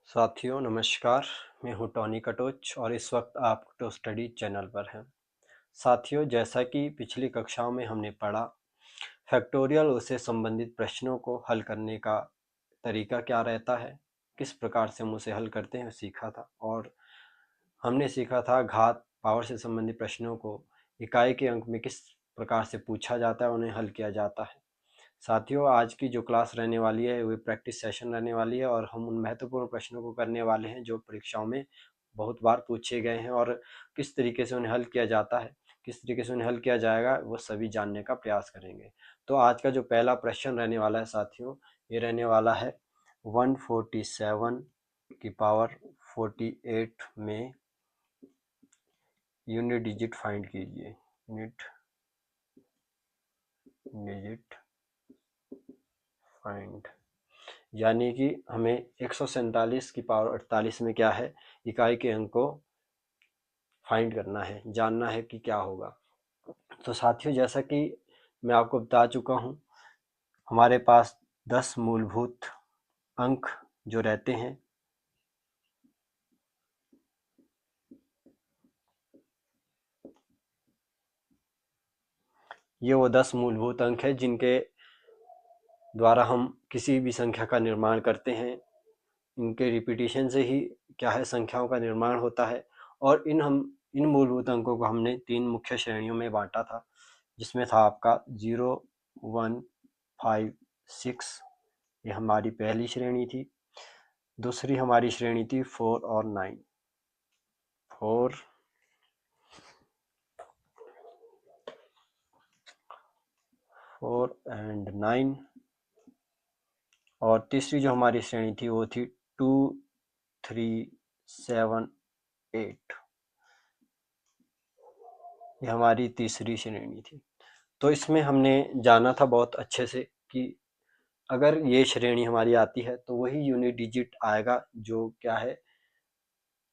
साथियों नमस्कार। मैं हूं टॉनी कटोच और इस वक्त आप टो स्टडी चैनल पर हैं। साथियों, जैसा कि पिछली कक्षाओं में हमने पढ़ा, फैक्टोरियल उससे संबंधित प्रश्नों को हल करने का तरीका क्या रहता है, किस प्रकार से हम उसे हल करते हैं सीखा था। और हमने सीखा था घात पावर से संबंधित प्रश्नों को इकाई के अंक में किस प्रकार से पूछा जाता है, उन्हें हल किया जाता है। साथियों, आज की जो क्लास रहने वाली है वो प्रैक्टिस सेशन रहने वाली है और हम उन महत्वपूर्ण प्रश्नों को करने वाले हैं जो परीक्षाओं में बहुत बार पूछे गए हैं और किस तरीके से उन्हें हल किया जाता है, किस तरीके से उन्हें हल किया जाएगा, वो सभी जानने का प्रयास करेंगे। तो आज का जो पहला प्रश्न रहने वाला है साथियों, ये रहने वाला है 147 की पावर 48 में यूनिट डिजिट फाइंड कीजिए। यूनिट डिजिट फाइंड यानी कि हमें 147 की पावर 48 में क्या है, इकाई के अंक को फाइंड करना है, जानना है कि क्या होगा। तो साथियों, जैसा कि मैं आपको बता चुका हूं, हमारे पास 10 मूलभूत अंक जो रहते हैं, ये वो 10 मूलभूत अंक है जिनके द्वारा हम किसी भी संख्या का निर्माण करते हैं। इनके रिपीटिशन से ही क्या है, संख्याओं का निर्माण होता है। और इन मूलभूत अंकों को हमने 3 मुख्य श्रेणियों में बांटा था, जिसमें था आपका 0, 1, 5, 6। ये हमारी पहली श्रेणी थी। दूसरी हमारी श्रेणी थी 4 और 9। 4 एंड 9। और तीसरी जो हमारी श्रेणी थी वो थी 2, 3, 7, 8। ये हमारी तीसरी श्रेणी थी। तो इसमें हमने जाना था बहुत अच्छे से कि अगर ये श्रेणी हमारी आती है तो वही यूनिट डिजिट आएगा जो क्या है,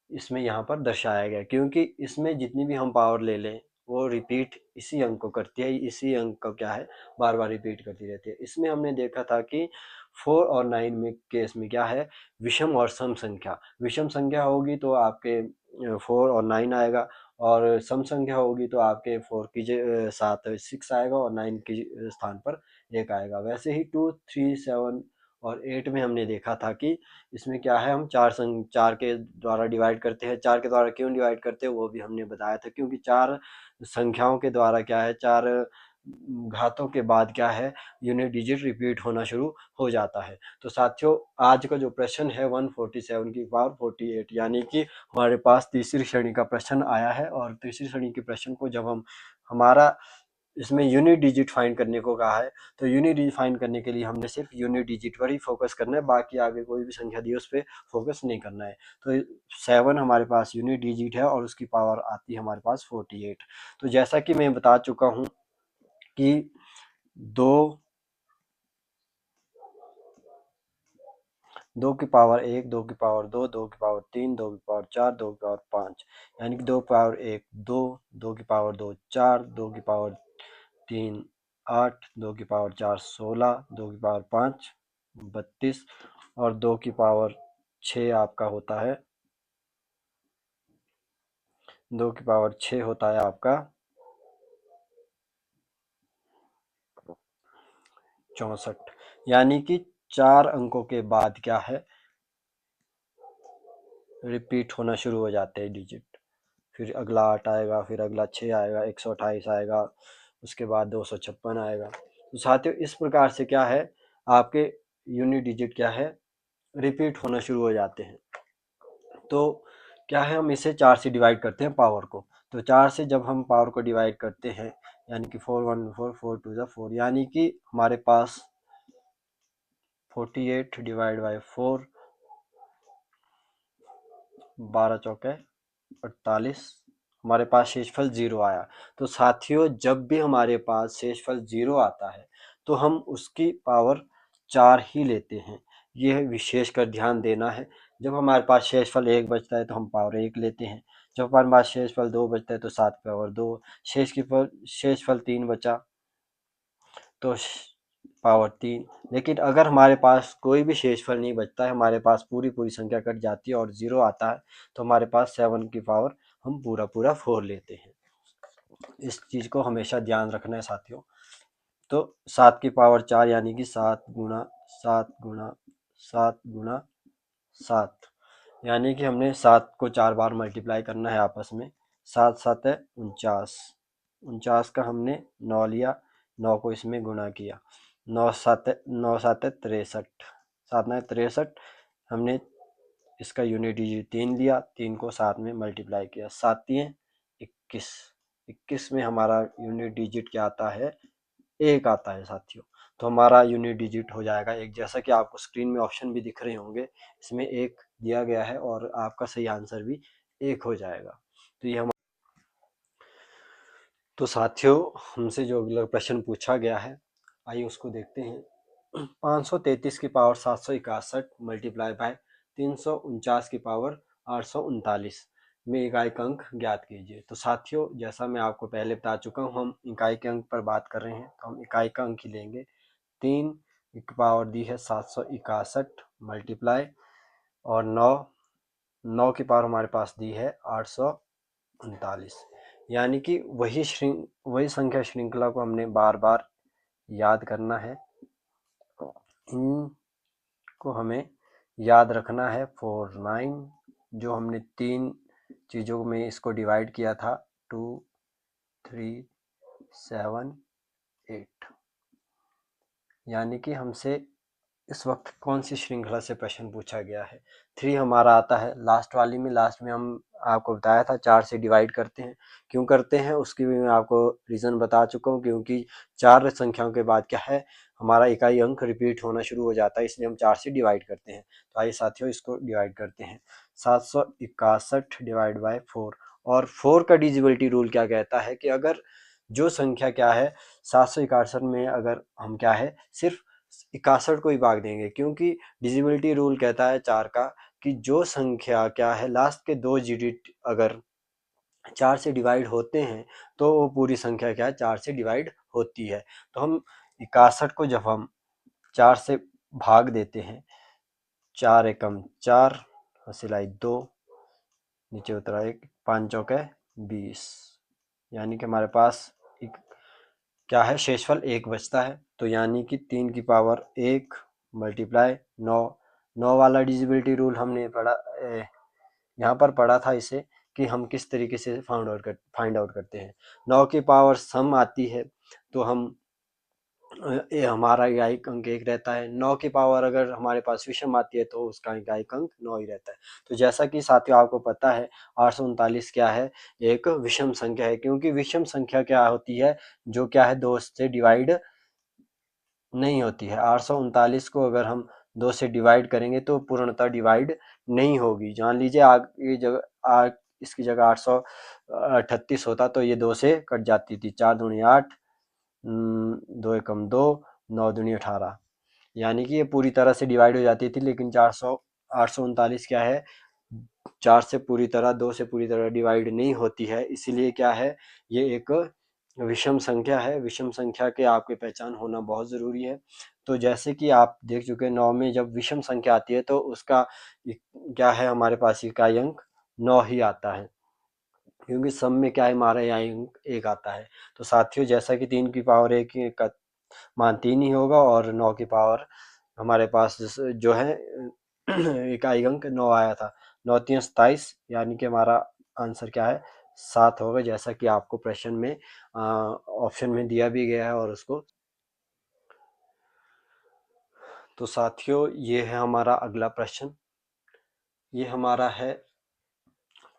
इसमें यहाँ पर दर्शाया गया। क्योंकि इसमें जितनी भी हम पावर ले लें वो रिपीट इसी अंक को करती है, इसी अंक को क्या है, बार बार रिपीट करती रहती है। इसमें हमने देखा था कि 4 और 9 में केस में क्या है, विषम और सम संख्या। विषम संख्या होगी तो आपके 4 और 9 आएगा, और सम संख्या होगी तो आपके 4 की साथ 6 आएगा और 9 के स्थान पर 1 आएगा। वैसे ही 2, 3, 7 और 8 में हमने देखा था कि इसमें क्या है, हम चार के द्वारा डिवाइड करते हैं। 4 के द्वारा क्यों डिवाइड करते हैं वो भी हमने बताया था, क्योंकि 4 संख्याओं के द्वारा क्या है, 4 घातों के बाद क्या है, यूनिट डिजिट रिपीट होना शुरू हो जाता है। तो साथियों, आज का जो प्रश्न है 147 की पावर 48, यानी कि हमारे पास तीसरी श्रेणी का प्रश्न आया है। और तीसरी श्रेणी के प्रश्न को जब हमारा इसमें यूनिट डिजिट फाइंड करने को कहा है, तो यूनिट डिजिट फाइंड करने के लिए हमने सिर्फ यूनिट डिजिट पर ही फोकस करना है, बाकी आगे कोई भी संख्या दी है उस पर फोकस नहीं करना है। तो 7 हमारे पास यूनिट डिजिट है और उसकी पावर आती है हमारे पास 48। तो जैसा कि मैं बता चुका हूँ कि 2 की पावर 1, 2 की पावर 2, 2 की पावर 3, 2 की पावर 4, 2 की पावर 5, यानी कि 2 की पावर 1 2, 2 की पावर 2 4, 2 की पावर 3 8, 2 की पावर 4 16, 2 की पावर 5 32 और 2 की पावर 6 आपका होता है, 2 की पावर 6 होता है आपका 64। यानी कि 4 अंकों के बाद क्या है, रिपीट होना शुरू हो जाते हैं डिजिट। फिर अगला 8 आएगा, फिर अगला 6 आएगा, 128 आएगा, उसके बाद 256 आएगा। तो साथियों, इस प्रकार से क्या है, आपके यूनिट डिजिट क्या है, रिपीट होना शुरू हो जाते हैं। तो क्या है, हम इसे 4 से डिवाइड करते हैं पावर को। तो 4 से जब हम पावर को डिवाइड करते हैं, यानी कि 4 1 4 4 2 4, यानी कि हमारे पास 48 डिवाइड बाई 4, 12 चौके 48, हमारे पास शेषफल 0 आया। तो साथियों, जब भी हमारे पास शेषफल 0 आता है तो हम उसकी पावर 4 ही लेते हैं। यह विशेष कर ध्यान देना है। जब हमारे पास शेषफल 1 बचता है तो हम पावर 1 लेते हैं। जब हमारे पास शेषफल 2 बचता है तो 7 पावर 2। शेषफल 3 बचा तो पावर 3। लेकिन अगर हमारे पास कोई भी शेषफल नहीं बचता है, हमारे पास पूरी पूरी संख्या कट जाती है और 0 आता है, तो हमारे पास 7 की पावर हम पूरा पूरा 4 लेते हैं। इस चीज़ को हमेशा ध्यान रखना है साथियों। तो 7 की पावर 4 यानी कि 7 गुणा 7 गुणा 7 गुणा 7, यानी कि हमने 7 को 4 बार मल्टीप्लाई करना है आपस में। 7 7 है 49, 49 का हमने 9 लिया, 9 को इसमें गुणा किया, 9 7 है 9 7 है 63, 7 9 63, हमने इसका यूनिट डिजिट 3 लिया, 3 को 7 में मल्टीप्लाई किया, 7 3 21, 21 में हमारा यूनिट डिजिट क्या आता है, 1 आता है साथियों। तो हमारा यूनिट डिजिट हो जाएगा 1, जैसा कि आपको स्क्रीन में ऑप्शन भी दिख रहे होंगे, इसमें 1 दिया गया है और आपका सही आंसर भी 1 हो जाएगा। तो ये हम तो साथियों हमसे जो अगला प्रश्न पूछा गया है, आइए उसको देखते हैं। 533 की पावर 761 मल्टीप्लाई बाय 349 की पावर 839 में इकाई का अंक ज्ञात कीजिए। तो साथियों जैसा मैं आपको पहले बता चुका हूँ, हम इकाई के अंक पर बात कर रहे हैं, तो हम इकाई का अंक ही लेंगे। 3 की पावर दी है 761 मल्टीप्लाई और 9 की पावर हमारे पास दी है 839, यानी कि वही संख्या श्रृंखला को हमने बार बार याद करना है। इनको हमें याद रखना है। 4 9 जो हमने 3 चीज़ों में इसको डिवाइड किया था, 2 3 7 8, यानी कि हमसे इस वक्त कौन सी श्रृंखला से प्रश्न पूछा गया है। 3 हमारा आता है लास्ट वाली में, लास्ट में हम आपको बताया था 4 से डिवाइड करते हैं। क्यों करते हैं उसकी भी मैं आपको रीज़न बता चुका हूँ, क्योंकि 4 संख्याओं के बाद क्या है, हमारा इकाई अंक रिपीट होना शुरू हो जाता है, इसलिए हम 4 से डिवाइड करते हैं। तो आइए साथियों इसको डिवाइड करते हैं। 761 डिवाइड बाय 4, और 4 का डिजिबिलिटी रूल क्या कहता है कि अगर जो संख्या क्या है 761 में अगर हम क्या है सिर्फ 61 को ही भाग देंगे, क्योंकि डिजिबिलिटी रूल कहता है 4 का कि जो संख्या क्या है लास्ट के 2 डिजिट अगर 4 से डिवाइड होते हैं तो वो पूरी संख्या क्या है 4 से डिवाइड होती है। तो हम 61 को जब हम 4 से भाग देते हैं, 4 एकम 4, सिलाई 2, नीचे उतरा 1, 5 चौके 20, यानी कि हमारे पास एक क्या है शेषफल 1 बचता है। तो यानी कि 3 की पावर 1 मल्टीप्लाई 9, 9 वाला डिजिबिलिटी रूल हमने पढ़ा, यहाँ पर पढ़ा था इसे कि हम किस तरीके से फाइंड आउट करते हैं। 9 की पावर सम आती है तो हम ये हमारा इकाई अंक 1 रहता है। 9 की पावर अगर हमारे पास विषम आती है तो उसका इकाई अंक 9 ही रहता है। तो जैसा कि साथियों आपको पता है 839 क्या है, एक विषम संख्या है, क्योंकि विषम संख्या क्या होती है, जो क्या है 2 से डिवाइड नहीं होती है। 839 को अगर हम 2 से डिवाइड करेंगे तो पूर्णतः डिवाइड नहीं होगी। जान लीजिए ये जगह इसकी जगह 838 होता तो ये 2 से कट जाती थी। 4 दूनी 8, 2 एकम 2, 9 दूनी 18, यानी कि ये पूरी तरह से डिवाइड हो जाती थी। लेकिन 839 क्या है, 4 से पूरी तरह 2 से पूरी तरह डिवाइड नहीं होती है, इसीलिए क्या है ये एक विषम संख्या है। विषम संख्या के आपकी पहचान होना बहुत ज़रूरी है। तो जैसे कि आप देख चुके हैं 9 में जब विषम संख्या आती है तो उसका क्या है हमारे पास इकाई अंक 9 ही आता है, क्योंकि सम में क्या है हमारा इकाई अंक 1 आता है। तो साथियों जैसा कि 3 की पावर 1 का मान 3 ही होगा और 9 की पावर हमारे पास जो है इकाई अंक 9 आया था। 9 3 27, यानी कि हमारा आंसर क्या है 7 होगा, जैसा कि आपको प्रश्न में ऑप्शन में दिया भी गया है। और उसको तो साथियों ये है हमारा अगला प्रश्न, ये हमारा है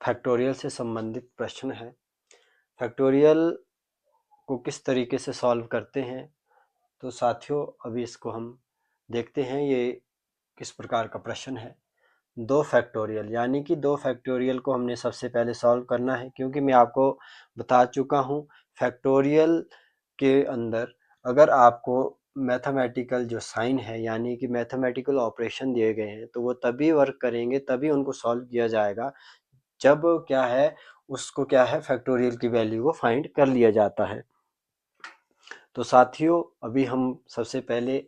फैक्टोरियल से संबंधित प्रश्न है। फैक्टोरियल को किस तरीके से सॉल्व करते हैं, तो साथियों अभी इसको हम देखते हैं ये किस प्रकार का प्रश्न है। 2 फैक्टोरियल, यानी कि 2 फैक्टोरियल को हमने सबसे पहले सॉल्व करना है, क्योंकि मैं आपको बता चुका हूँ फैक्टोरियल के अंदर अगर आपको मैथमेटिकल जो साइन है यानी कि मैथमेटिकल ऑपरेशन दिए गए हैं तो वो तभी वर्क करेंगे, तभी उनको सॉल्व किया जाएगा जब क्या है उसको क्या है फैक्टोरियल की वैल्यू को फाइंड कर लिया जाता है। तो साथियों अभी हम सबसे पहले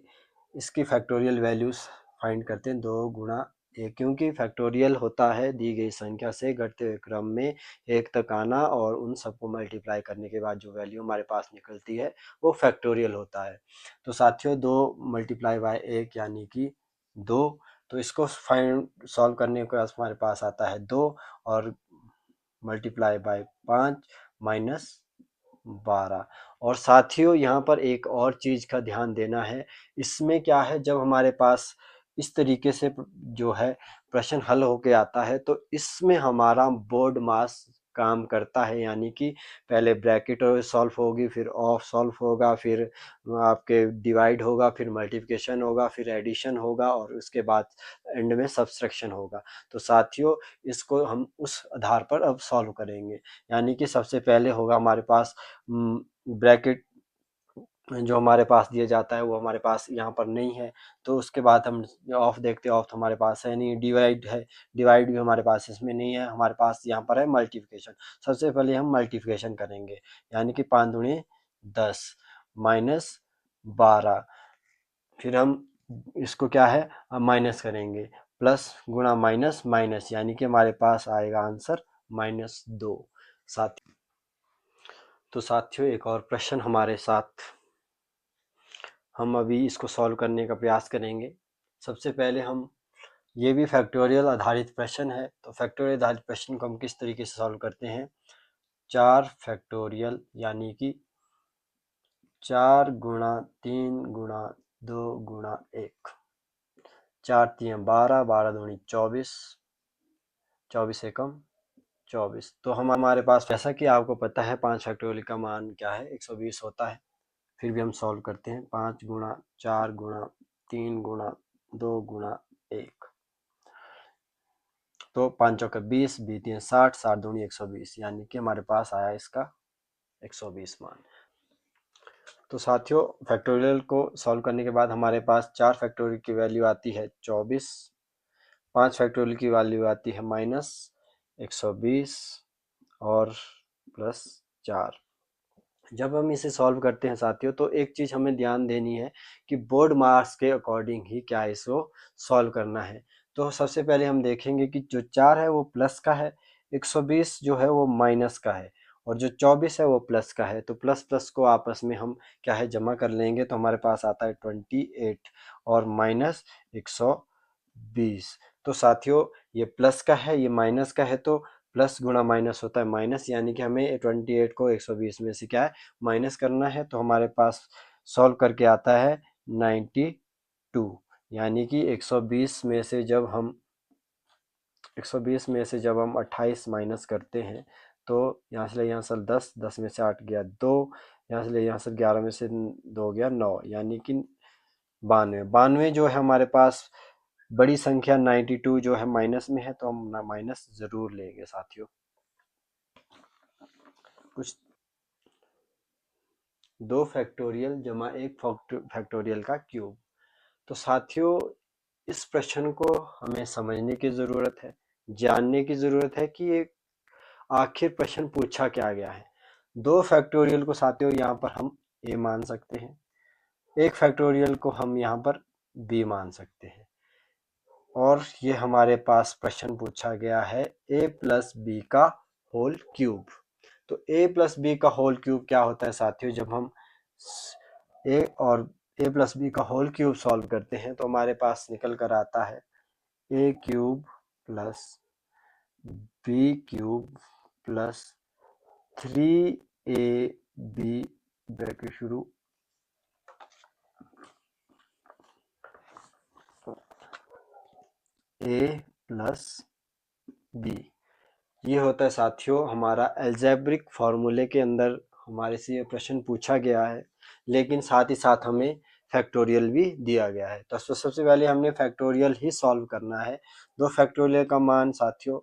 इसकी फैक्टोरियल वैल्यूज फाइंड करते हैं। 2 गुणा 1, क्योंकि फैक्टोरियल होता है दी गई संख्या से घटते हुए क्रम में 1 तक आना और उन सबको मल्टीप्लाई करने के बाद जो वैल्यू हमारे पास निकलती है वो फैक्टोरियल होता है। तो साथियों 2 मल्टीप्लाई बाय 1 यानी कि 2। तो इसको फाइंड सॉल्व करने के बाद हमारे पास आता है 2 और मल्टीप्लाई बाय 5 माइनस 12। और साथियों यहाँ पर एक और चीज का ध्यान देना है। इसमें क्या है, जब हमारे पास इस तरीके से जो है प्रश्न हल होके आता है तो इसमें हमारा बोर्ड मास काम करता है, यानी कि पहले ब्रैकेट सॉल्व होगी, फिर ऑफ सॉल्व होगा, फिर आपके डिवाइड होगा, फिर मल्टीप्लिकेशन होगा, फिर एडिशन होगा और उसके बाद एंड में सब्सट्रैक्शन होगा। तो साथियों इसको हम उस आधार पर अब सॉल्व करेंगे। यानी कि सबसे पहले होगा हमारे पास ब्रैकेट जो हमारे पास दिया जाता है वो हमारे पास यहाँ पर नहीं है, तो उसके बाद हम ऑफ देखते हैं, ऑफ तो हमारे पास है नहीं। डिवाइड है, डिवाइड भी हमारे पास इसमें नहीं है, हमारे पास यहाँ पर है मल्टीप्लिकेशन। सबसे पहले हम मल्टीप्लिकेशन करेंगे, यानी कि 5 दूनी 10 माइनस 12। फिर हम इसको क्या है माइनस करेंगे, प्लस गुणा माइनस माइनस, यानी कि हमारे पास आएगा आंसर -2। साथियों तो साथियों एक और प्रश्न हमारे साथ, हम अभी इसको सॉल्व करने का प्रयास करेंगे। सबसे पहले हम, ये भी फैक्टोरियल आधारित प्रश्न है, तो फैक्टोरियल आधारित प्रश्न को हम किस तरीके से सॉल्व करते हैं। 4 फैक्टोरियल यानी कि 4 गुणा 3 गुणा 2 गुणा 1, 4 3 12, 12 दूनी 24, 24 एकम 24। तो हमारे पास, जैसा कि आपको पता है 5 फैक्टोरियल का मान क्या है 120 होता है। फिर भी हम सॉल्व करते हैं। 5 गुणा 4 गुणा 3 गुणा 2 गुणा 1, तो 5 चौके 20, 20 3 60, 60 दूनी 120, यानी कि हमारे पास आया इसका 120 मान। तो साथियों फैक्टोरियल को सॉल्व करने के बाद हमारे पास 4 फैक्टोरियल की वैल्यू आती है 24, 5 फैक्टोरियल की वैल्यू आती है -120 और +4। जब हम इसे सॉल्व करते हैं साथियों तो एक चीज हमें ध्यान देनी है कि बोर्ड मार्क्स के अकॉर्डिंग ही क्या इसको सॉल्व करना है। तो सबसे पहले हम देखेंगे कि जो 4 है वो प्लस का है, 120 जो है वो माइनस का है और जो 24 है वो प्लस का है। तो प्लस प्लस को आपस में हम क्या है जमा कर लेंगे, तो हमारे पास आता है 28 और -120। तो साथियों ये प्लस का है, ये माइनस का है, तो प्लस गुणा माइनस होता है माइनस, यानी कि हमें 28 को 120 में से क्या है माइनस करना है। तो हमारे पास सॉल्व करके आता है 92, यानी कि 120 में से जब हम 28 माइनस करते हैं तो यहाँ से ले यहाँ से 10, 10 में से 8 गया 2, यहाँ से ले यहाँ से 11 में से 2 गया 9, यानी कि 92। 92 जो है हमारे पास बड़ी संख्या 92 जो है माइनस में है, तो हम माइनस जरूर लेंगे साथियों। कुछ 2 फैक्टोरियल जमा 1 फैक्टोरियल का क्यूब। तो साथियों इस प्रश्न को हमें समझने की जरूरत है, जानने की जरूरत है कि ये आखिर प्रश्न पूछा क्या गया है। 2 फैक्टोरियल को साथियों यहाँ पर हम a मान सकते हैं, 1 फैक्टोरियल को हम यहाँ पर b मान सकते हैं, और ये हमारे पास प्रश्न पूछा गया है a प्लस बी का होल क्यूब। तो a प्लस बी का होल क्यूब क्या होता है साथियों, जब हम a और a प्लस बी का होल क्यूब सॉल्व करते हैं तो हमारे पास निकल कर आता है a cube plus B cube plus 3ab bracket शुरू a प्लस बी। ये होता है साथियों हमारा एल्जेब्रिक फॉर्मूले के अंदर हमारे से ये प्रश्न पूछा गया है, लेकिन साथ ही साथ हमें फैक्टोरियल भी दिया गया है। तो सबसे पहले हमने फैक्टोरियल ही सॉल्व करना है। 2 फैक्टोरियल का मान साथियों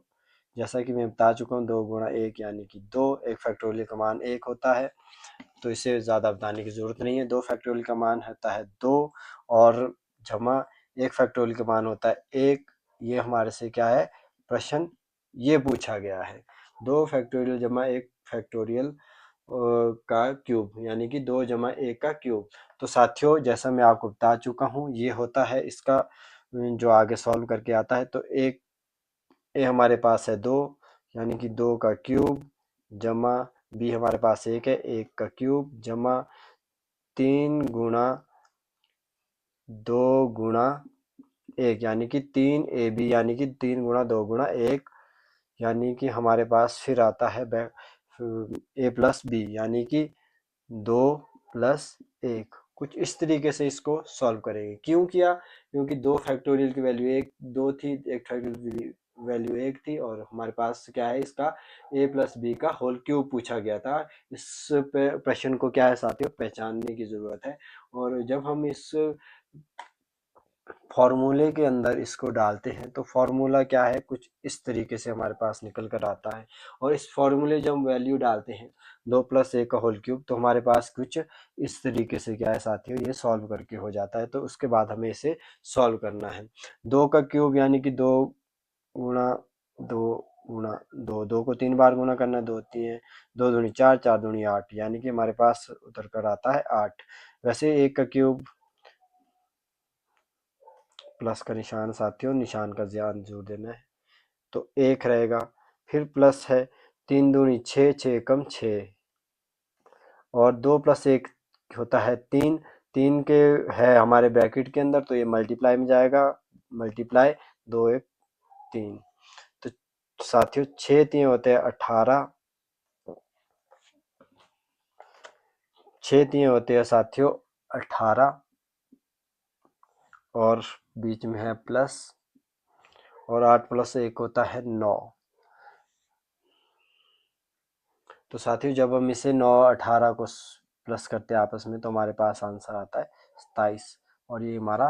जैसा कि मैं बता चुका हूँ 2 गुणा 1 यानी कि 2, 1 फैक्टोरियल का मान 1 होता है, तो इसे ज़्यादा बताने की ज़रूरत नहीं है। 2 फैक्टोरियल का मान होता है 2 और जमा 1 फैक्टोरियल का मान होता है 1। ये हमारे से क्या है प्रश्न ये पूछा गया है, 2 फैक्टोरियल जमा 1 फैक्टोरियल का क्यूब, यानी कि 2 जमा 1 का क्यूब। तो साथियों जैसा मैं आपको बता चुका हूँ, ये होता है इसका जो आगे सॉल्व करके आता है। तो एक ए हमारे पास है 2, यानी कि 2 का क्यूब, जमा बी हमारे पास 1 है, 1 का क्यूब, जमा 3 गुणा 2 गुणा 1, यानी कि 3ab, यानी कि 3 गुणा 2 गुणा 1, यानी कि हमारे पास फिर आता है ए प्लस बी, यानी कि 2 प्लस 1। कुछ इस तरीके से इसको सॉल्व करेंगे। क्यों किया? क्योंकि 2 फैक्टोरियल की वैल्यू 1 2 थी, 1 फैक्टोरियल की वैल्यू 1 थी, और हमारे पास क्या है, इसका a प्लस बी का होल क्यूब पूछा गया था। इस प्रश्न को क्या है साथियों, पहचानने की जरूरत है। और जब हम इस फॉर्मूले के अंदर इसको डालते हैं तो फॉर्मूला क्या है, कुछ इस तरीके से हमारे पास निकल कर आता है। और इस फॉर्मूले जब हम वैल्यू डालते हैं 2 प्लस 1 का होल क्यूब, तो हमारे पास कुछ इस तरीके से क्या है साथियों, ये सॉल्व करके हो जाता है। तो उसके बाद हमें इसे सॉल्व करना है। 2 का क्यूब यानी कि 2 गुणा 2 गुणा 2, 2 को 3 बार गुणा करना है, 2 3 2 दूनी 4 4 दूनी 8, यानी कि हमारे पास उतर कर आता है 8। वैसे 1 का क्यूब, प्लस का निशान साथियों, निशान का ध्यान जरूर देना है, तो 1 रहेगा। फिर प्लस है 3 दूनी 6, 6 कम 6, और 2 प्लस 1 होता है 3, 3 के है हमारे ब्रैकेट के अंदर, तो ये मल्टीप्लाई में जाएगा, मल्टीप्लाई 2 1 3। तो साथियों 6 3 होते हैं 18, 6 3 होते हैं साथियों 18, और बीच में है प्लस, और 8 प्लस 1 होता है 9। तो साथियों जब हम इसे 9 18 को प्लस करते हैं आपस में, तो हमारे पास आंसर आता है 27, और ये हमारा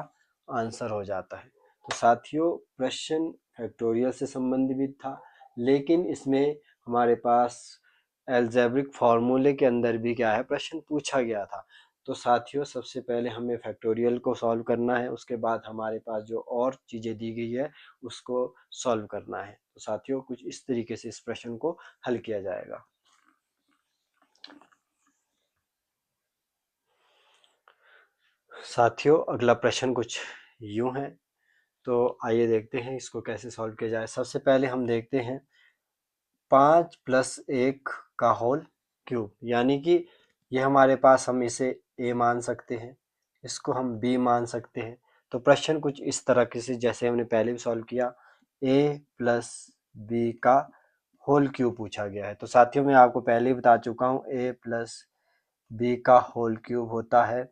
आंसर हो जाता है। तो साथियों प्रश्न फैक्टोरियल से संबंधित था, लेकिन इसमें हमारे पास एल्जेब्रिक फॉर्मूले के अंदर भी क्या है, प्रश्न पूछा गया था। तो साथियों सबसे पहले हमें फैक्टोरियल को सॉल्व करना है, उसके बाद हमारे पास जो और चीज़ें दी गई है उसको सॉल्व करना है। तो साथियों कुछ इस तरीके से इस प्रश्न को हल किया जाएगा। साथियों अगला प्रश्न कुछ यूं है, तो आइए देखते हैं इसको कैसे सॉल्व किया जाए। सबसे पहले हम देखते हैं 5 प्लस 1 का होल क्यूब, यानी कि ये हमारे पास, हम इसे a मान सकते हैं, इसको हम b मान सकते हैं। तो प्रश्न कुछ इस तरह से, जैसे हमने पहले भी सॉल्व किया, a प्लस बी का होल क्यूब पूछा गया है। तो साथियों मैं आपको पहले ही बता चुका हूँ, a प्लस बी का होल क्यूब होता है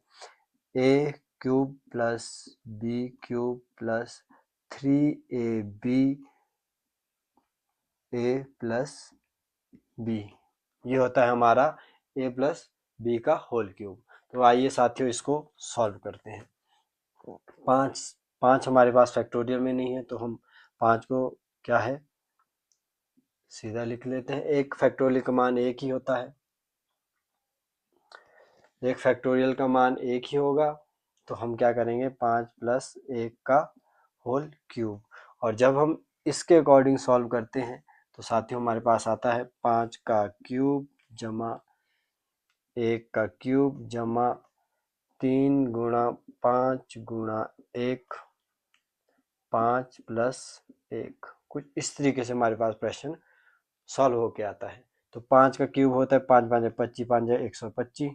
a cube plus B cube plus 3ab a plus B, ये होता है हमारा a प्लस बी का होल क्यूब। तो आइए साथियों इसको सॉल्व करते हैं। 5 हमारे पास फैक्टोरियल में नहीं है, तो हम 5 को क्या है सीधा लिख लेते हैं। एक फैक्टोरियल का मान एक ही होता है, एक फैक्टोरियल का मान एक ही होगा। तो हम क्या करेंगे, 5 प्लस 1 का होल क्यूब, और जब हम इसके अकॉर्डिंग सॉल्व करते हैं तो साथियों हमारे पास आता है 5 का क्यूब जमा 1 का क्यूब जमा 3 गुणा 5 गुणा 1, 5 प्लस 1। कुछ इस तरीके से हमारे पास प्रश्न सॉल्व होके आता है। तो 5 का क्यूब होता है 5 5 25, 5 125,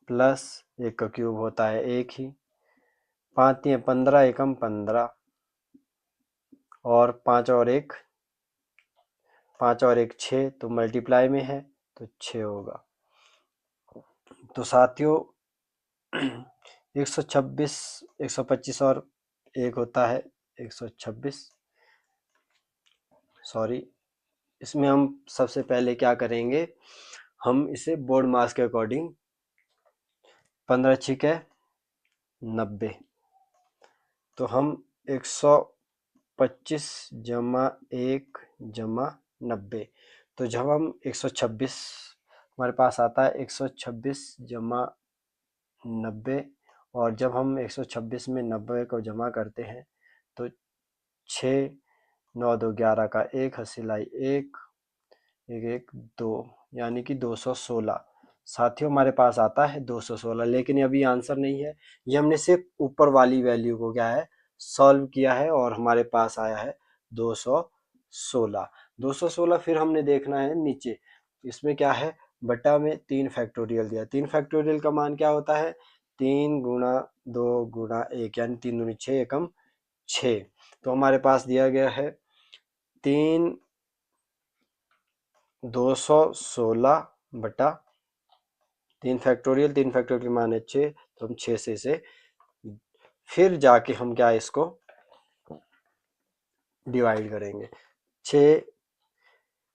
प्लस 1 का क्यूब होता है 1 ही, 5 3 15, एकम 15, और 5 और 1 6, तो मल्टीप्लाई में है तो 6 होगा। तो साथियों 126, 125 और 1 होता है 126, सॉरी। इसमें हम सबसे पहले क्या करेंगे, हम इसे बोर्ड मास के अकॉर्डिंग 15 6 है 90, तो हम 125 जमा 1 जमा 90, तो जब हम 126 हमारे पास आता है 126 जमा 90, और जब हम 126 में 90 को जमा करते हैं तो 6 9 2 11 का 1 हंसी लाई 1 1 1 2, यानी कि 216। साथियों हमारे पास आता है 216, लेकिन अभी आंसर नहीं है। ये हमने सिर्फ ऊपर वाली वैल्यू को क्या है सॉल्व किया है और हमारे पास आया है 216। 216 फिर हमने देखना है नीचे, इसमें क्या है बटा में 3 फैक्टोरियल दिया। 3 फैक्टोरियल का मान क्या होता है 3 गुणा 2 गुणा 1, यानी 3 दूनी 6 एकम 6। तो हमारे पास दिया गया है 3 216 बटा 3 फैक्टोरियल। 3 फैक्टोरियल की मान है 6, तो हम 6 से इसे फिर जाके हम क्या इसको डिवाइड करेंगे। 6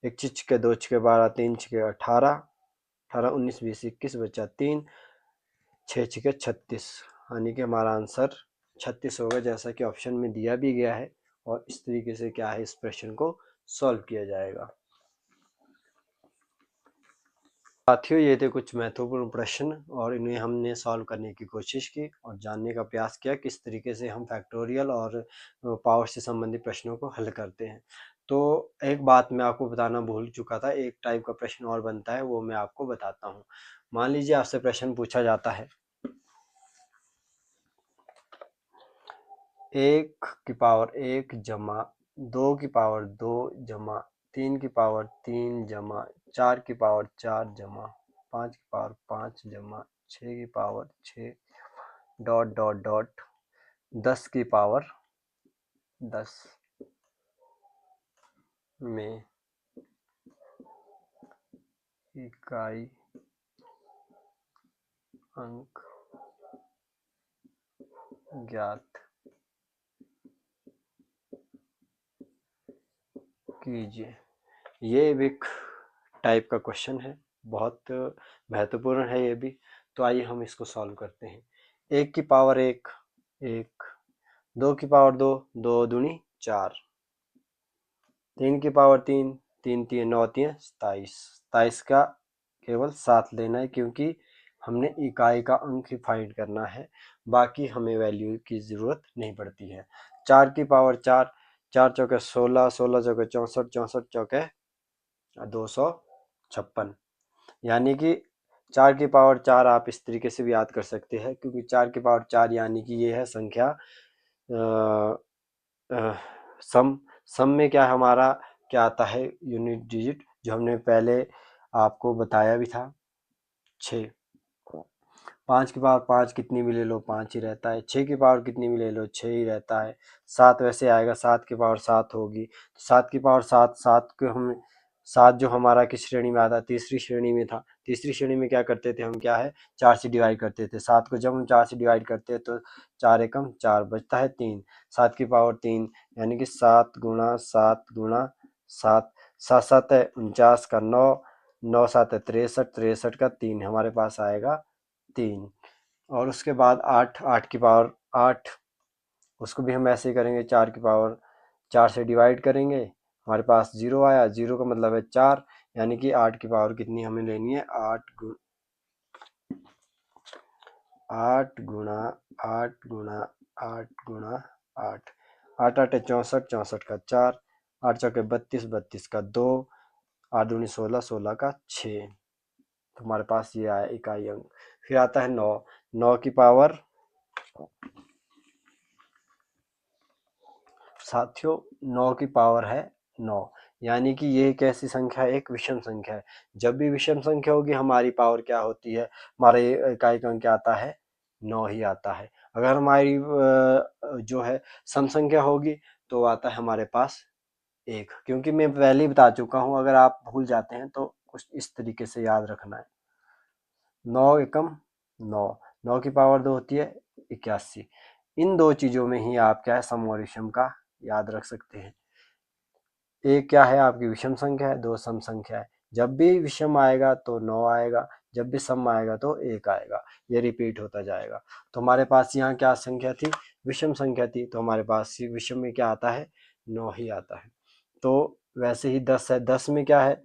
एक छिके 2 छिके 12 3 छिके 18 18 19 20 21 बचा 3 6 छिके 36, यानी कि हमारा आंसर 36 होगा, जैसा कि ऑप्शन में दिया भी गया है। और इस तरीके से क्या है इस प्रश्न को सॉल्व किया जाएगा। साथियों ये थे कुछ महत्वपूर्ण प्रश्न और इन्हें हमने सॉल्व करने की कोशिश की और जानने का प्रयास किया किस तरीके से हम फैक्टोरियल और पावर से संबंधित प्रश्नों को हल करते हैं। तो एक बात मैं आपको बताना भूल चुका था, एक टाइप का प्रश्न और बनता है, वो मैं आपको बताता हूँ। मान लीजिए आपसे प्रश्न पूछा जाता है 1 की पावर 1 जमा 2 की पावर 2 जमा 3 की पावर 3 जमा 4 की पावर 4 जमा 5 की पावर 5 जमा 6 की पावर 6 डॉट डॉट डॉट 10 की पावर 10 में इकाई अंक ज्ञात कीजिए। ये एक टाइप का क्वेश्चन है, बहुत महत्वपूर्ण है ये भी। तो आइए हम इसको सॉल्व करते हैं। 1 की पावर 1 1, 2 की पावर 2 2 दूनी 4, 3 की पावर 3 3 3 9 3 27, 27 का केवल 7 लेना है क्योंकि हमने इकाई का अंक ही फाइंड करना है, बाकी हमें वैल्यू की ज़रूरत नहीं पड़ती है। 4 की पावर 4 4 चौके 16 16 चौके 64 64 चौके 256, यानी कि 4 की पावर 4 आप इस तरीके से भी याद कर सकते हैं क्योंकि 4 की पावर 4 यानी कि ये है संख्या सम। सम में क्या हमारा क्या आता है यूनिट डिजिट, जो हमने पहले आपको बताया भी था 6। 5 की पावर 5 कितनी भी ले लो 5 ही रहता है। 6 की पावर कितनी भी ले लो 6 ही रहता है। 7 वैसे आएगा, 7 की पावर 7 होगी, तो 7 की पावर 7 7 को हम 7 जो हमारा किस श्रेणी में आता है तीसरी श्रेणी में था। तीसरी श्रेणी में क्या करते थे हम क्या है 4 से डिवाइड करते थे। 7 को जब हम 4 से डिवाइड करते हैं तो 4 एकम 4 बचता है 3, 7 की पावर 3 यानी कि 7 गुणा 7 गुणा 7, 7 7 है 49 का 9, 9 7 है 63, 63 का 3 हमारे पास आएगा 3। और उसके बाद 8 8 की पावर 8, उसको भी हम ऐसे ही करेंगे 4 की पावर 4 से डिवाइड करेंगे, हमारे पास 0 आया, 0 का मतलब है 4, यानी कि 8 की पावर कितनी हमें लेनी है 8 गुणा 8 गुणा 8 गुणा 8, 8 8 64 64 का 4, 8 चौके 32 32 का 2, 8 दूनी 16 16 का 6, तो हमारे पास ये आया इकाई अंक। फिर आता है 9, 9 की पावर साथियों 9 की पावर है 9, यानी कि ये एक ऐसी संख्या है एक विषम संख्या है। जब भी विषम संख्या होगी हमारी पावर क्या होती है, हमारे इकाई का अंक क्या आता है 9 ही आता है। अगर हमारी जो है सम संख्या होगी तो आता है हमारे पास 1, क्योंकि मैं पहले ही बता चुका हूँ, अगर आप भूल जाते हैं तो कुछ इस तरीके से याद रखना है। 9 एकम 9, 9 की पावर 2 होती है 81। इन दो चीज़ों में ही आप क्या है सम और विषम का याद रख सकते हैं। एक क्या है आपकी विषम संख्या है, दो सम संख्या है। जब भी विषम आएगा तो 9 आएगा, जब भी सम आएगा तो 1 आएगा, ये रिपीट होता जाएगा। तो हमारे पास यहाँ क्या संख्या थी विषम संख्या थी, तो हमारे पास विषम में क्या आता है 9 ही आता है। तो वैसे ही 10 है, 10 में क्या है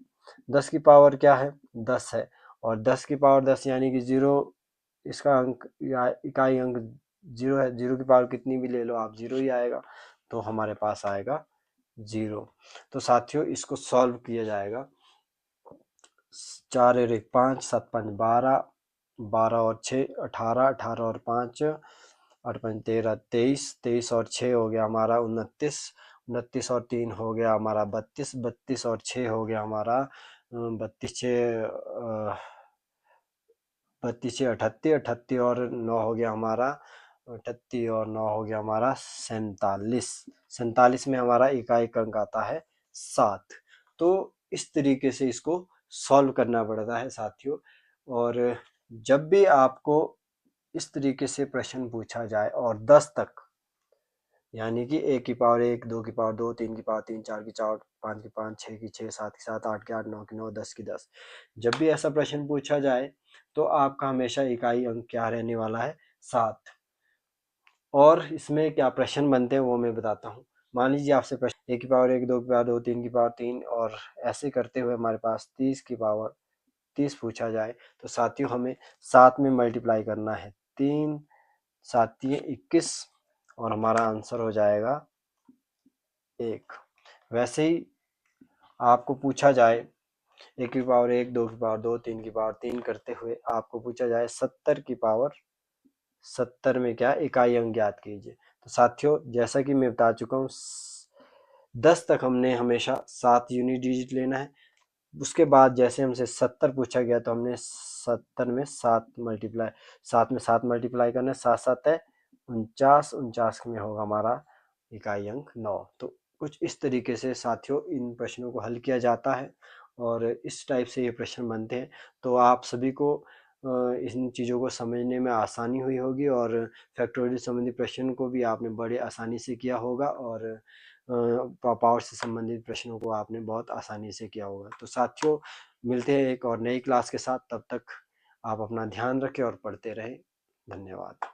10 की पावर क्या है 10 है, और 10 की पावर 10 यानी कि 0, इसका अंक या इकाई अंक 0 है। 0 की पावर कितनी भी ले लो आप 0 ही आएगा, तो हमारे पास आएगा 0। तो साथियों इसको सॉल्व किया जाएगा। 4 और 1 5, 7 5 12, 12 और 6 18, 18 और 5 8 5 13, 23, 23 और 6 हो गया हमारा 29, 29 और 3 हो गया हमारा 32, 32 और 6 हो गया हमारा 32 6 32 6 38, 38 और 9 हो गया हमारा 38 और 9 हो गया हमारा 47, 47 में हमारा इकाई अंक आता है 7। तो इस तरीके से इसको सॉल्व करना पड़ता है साथियों। और जब भी आपको इस तरीके से प्रश्न पूछा जाए और 10 तक, यानी कि 1 की पावर 1, 2 की पावर 2, 3 की पावर 3, 4 की 4, 5 की 5, 6 की 6, 7 की 7, 8 की 8, 9 की 9, 10 की 10, जब भी ऐसा प्रश्न पूछा जाए तो आपका हमेशा इकाई अंक क्या रहने वाला है 7। और इसमें क्या प्रश्न बनते हैं वो मैं बताता हूँ। मान लीजिए आपसे प्रश्न 1 की पावर 1, 2 की पावर 2, 3 की पावर 3 और ऐसे करते हुए हमारे पास 30 की पावर 30 पूछा जाए, तो साथियों हमें 7 में मल्टीप्लाई करना है। 3 7 21 और हमारा आंसर हो जाएगा 1। वैसे ही आपको पूछा जाए 1 की पावर 1, 2 की पावर 2, 3 की पावर 3 करते हुए आपको पूछा जाए 70 की पावर 70 में क्या इकाई अंक ज्ञात कीजिए, तो साथियों जैसा कि मैं बता चुका हूँ 10 तक हमने हमेशा 7 यूनिट डिजिट लेना है। उसके बाद जैसे हमसे 70 पूछा गया तो हमने 70 में 7 मल्टीप्लाई 7 में 7 मल्टीप्लाई करना है, 7 7 है 49, 49 में होगा हमारा इकाई अंक 9। तो कुछ इस तरीके से साथियों इन प्रश्नों को हल किया जाता है और इस टाइप से ये प्रश्न बनते हैं। तो आप सभी को इन चीज़ों को समझने में आसानी हुई होगी और फैक्टोरियल संबंधी प्रश्न को भी आपने बड़े आसानी से किया होगा और पावर से संबंधित प्रश्नों को आपने बहुत आसानी से किया होगा। तो साथियों मिलते हैं एक और नई क्लास के साथ, तब तक आप अपना ध्यान रखें और पढ़ते रहें। धन्यवाद।